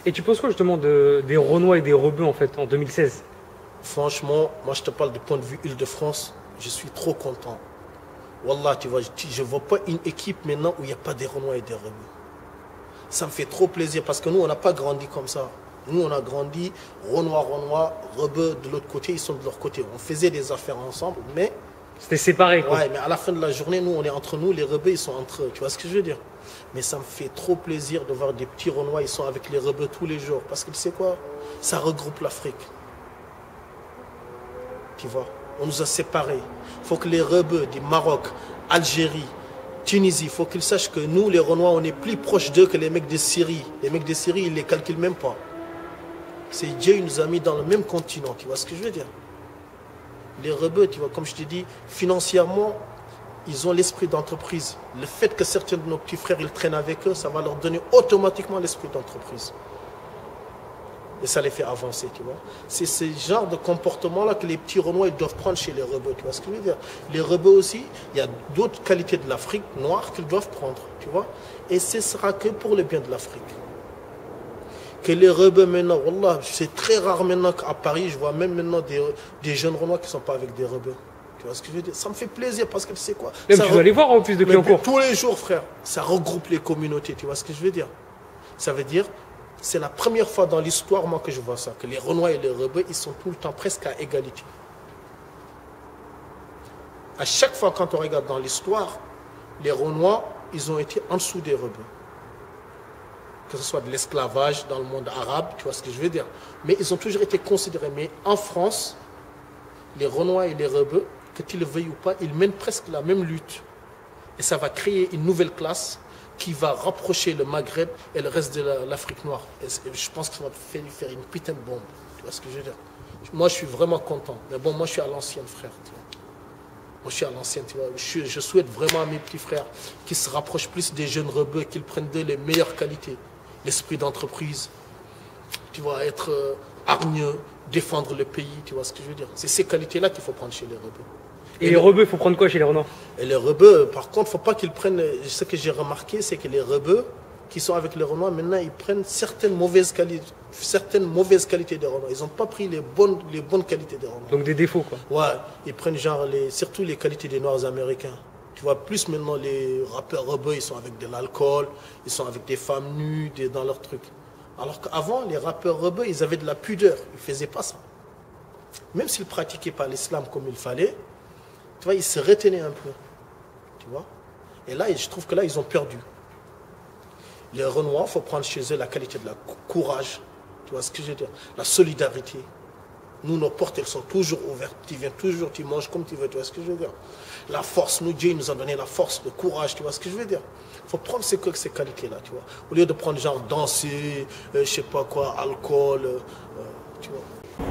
Et tu penses quoi justement des Renois et des Rebeux en fait en 2016? Franchement, moi je te parle du point de vue Île-de-France, je suis trop content. Wallah, tu vois, je ne vois pas une équipe maintenant où il n'y a pas des Renois et des Rebeux. Ça me fait trop plaisir parce que nous, on n'a pas grandi comme ça. Nous, on a grandi, Renois, Rebeux de l'autre côté, ils sont de leur côté. On faisait des affaires ensemble, mais... C'était séparé quoi. Ouais, mais à la fin de la journée, nous, on est entre nous, les Rebeux, ils sont entre eux. Tu vois ce que je veux dire? Mais ça me fait trop plaisir de voir des petits Renois, ils sont avec les Rebeux tous les jours. Parce que tu sais quoi? Ça regroupe l'Afrique. Tu vois? On nous a séparés. Il faut que les Rebeux du Maroc, Algérie, Tunisie, il faut qu'ils sachent que nous, les Renois, on est plus proches d'eux que les mecs de Syrie. Les mecs de Syrie, ils ne les calculent même pas. C'est Dieu, il nous a mis dans le même continent. Tu vois ce que je veux dire? Les Rebeux, tu vois, comme je te dis, financièrement, ils ont l'esprit d'entreprise. Le fait que certains de nos petits frères, ils traînent avec eux, ça va leur donner automatiquement l'esprit d'entreprise. Et ça les fait avancer, tu vois. C'est ce genre de comportement-là que les petits Renois ils doivent prendre chez les Rebeux, tu vois ce que je veux dire. Les Rebeux aussi, il y a d'autres qualités de l'Afrique noire qu'ils doivent prendre, tu vois. Et ce sera que pour le bien de l'Afrique. Que les Rebeux maintenant, wallah, c'est très rare maintenant qu'à Paris, je vois même maintenant des jeunes Renois qui ne sont pas avec des Rebeux. Tu vois ce que je veux dire? Ça me fait plaisir parce que tu sais quoi. Même tu vas aller voir en plus de Clignancourt. Tous les jours, frère, ça regroupe les communautés, tu vois ce que je veux dire? Ça veut dire... C'est la première fois dans l'histoire, moi, que je vois ça, que les Renois et les Rebeux, ils sont tout le temps presque à égalité. À chaque fois, quand on regarde dans l'histoire, les Renois, ils ont été en dessous des Rebeux. Que ce soit de l'esclavage dans le monde arabe, tu vois ce que je veux dire. Mais ils ont toujours été considérés. Mais en France, les Renois et les Rebeux, que tu le veuilles ou pas, ils mènent presque la même lutte. Et ça va créer une nouvelle classe qui va rapprocher le Maghreb et le reste de l'Afrique noire. Et je pense que ça va faire une putain de bombe. Tu vois ce que je veux dire? Moi, je suis vraiment content. Mais bon, moi, je suis à l'ancienne, frère. Tu vois. Moi, je suis à l'ancienne, tu vois. Je souhaite vraiment à mes petits frères qu'ils se rapprochent plus des jeunes Rebeux, qu'ils prennent d'eux les meilleures qualités. L'esprit d'entreprise, tu vois, être hargneux, défendre le pays, tu vois ce que je veux dire? C'est ces qualités-là qu'il faut prendre chez les Rebeux. Et les Rebeux, il faut prendre quoi chez les Renois? Et les Rebeux, par contre, il ne faut pas qu'ils prennent... Ce que j'ai remarqué, c'est que les Rebeux qui sont avec les Renois, maintenant, ils prennent certaines mauvaises qualités des Renois. Ils n'ont pas pris les bonnes qualités des Renois. Donc des défauts, quoi. Ouais, ils prennent genre surtout les qualités des Noirs américains. Tu vois, plus maintenant, les rappeurs Rebeux, ils sont avec de l'alcool, ils sont avec des femmes nues dans leurs trucs. Alors qu'avant, les rappeurs Rebeux, ils avaient de la pudeur. Ils ne faisaient pas ça. Même s'ils ne pratiquaient pas l'islam comme il fallait, tu vois, ils se retenaient un peu. Tu vois? Et là, je trouve que là, ils ont perdu. Les Renois, il faut prendre chez eux la qualité de la courage. Tu vois ce que je veux dire? La solidarité. Nous, nos portes, elles sont toujours ouvertes. Tu viens toujours, tu manges comme tu veux. Tu vois ce que je veux dire? La force, nous, Dieu nous a donné la force, le courage. Tu vois ce que je veux dire? Il faut prendre ces qualités-là, tu vois. Au lieu de prendre genre danser, je sais pas quoi, alcool, tu vois.